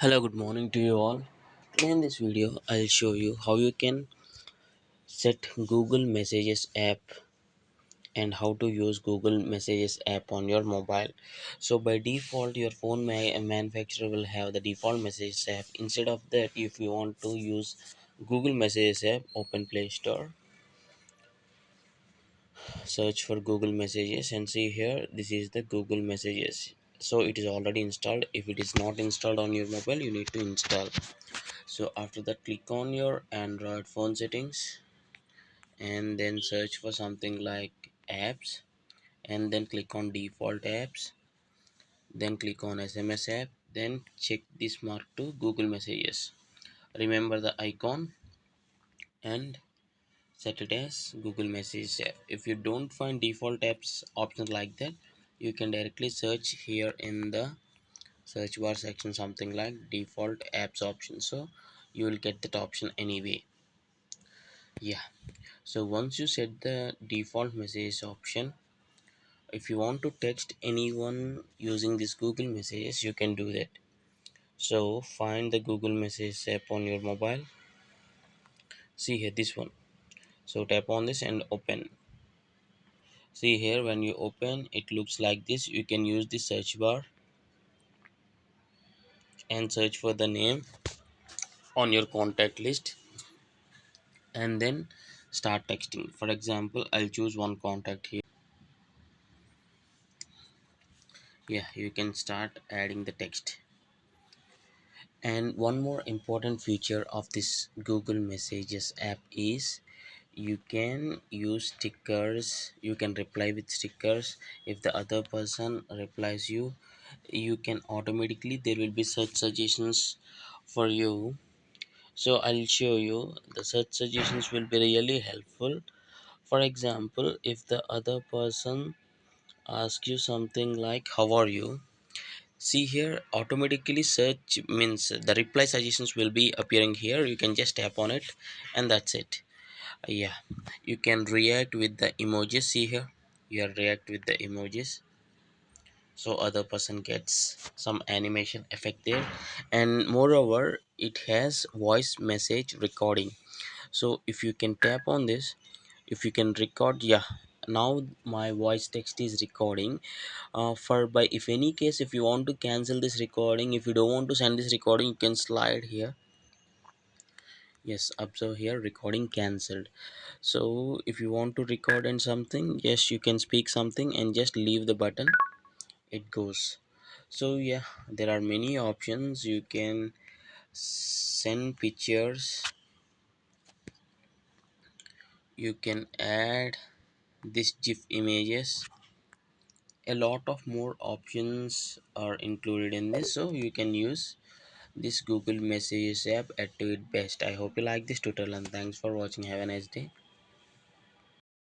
Hello, good morning to you all. Today in this video, I'll show you how you can set Google Messages app and how to use Google Messages app on your mobile. So by default, your phone manufacturer will have the default Messages app. Instead of that, if you want to use Google Messages app, open Play Store, search for Google Messages, and see here. This is the Google Messages. So it is already installed. If it is not installed on your mobile, you need to install. So after that, click on your Android phone settings and then search for something like apps, and then click on default apps, then click on SMS app, then check this mark to Google Messages. Remember the icon and set it as Google Messages app. If you don't find default apps option like that, you can directly search here in the search bar section something like default apps option, so you will get that option anyway. Yeah, so once you set the default message option, if you want to text anyone using this Google Messages, you can do that. So find the Google Messages app on your mobile. See here, this one. So tap on this and open. See here, when you open, it looks like this. You can use the search bar and search for the name on your contact list and then start texting. For example, I'll choose one contact here. Yeah, you can start adding the text. And one more important feature of this Google Messages app is you can use stickers. You can reply with stickers. If the other person replies you, you can automatically, there will be search suggestions for you. So I'll show you the search suggestions will be really helpful. For example, if the other person asks you something like how are you, see here, automatically search means the reply suggestions will be appearing here. You can just tap on it and that's it. Yeah, you can react with the emojis. See here, you react with the emojis, so other person gets some animation effect there. And moreover, it has voice message recording. So if you can tap on this, if you can record, yeah, now my voice text is recording. For by if any case, if you want to cancel this recording, if you don't want to send this recording, you can slide here. Yes, observe here, recording cancelled. So if you want to record and something, yes, you can speak something and just leave the button, it goes. So yeah, there are many options. You can send pictures, you can add this gif images, a lot of more options are included in this, so you can use this Google Messages app at its best. I hope you like this tutorial and thanks for watching. Have a nice day.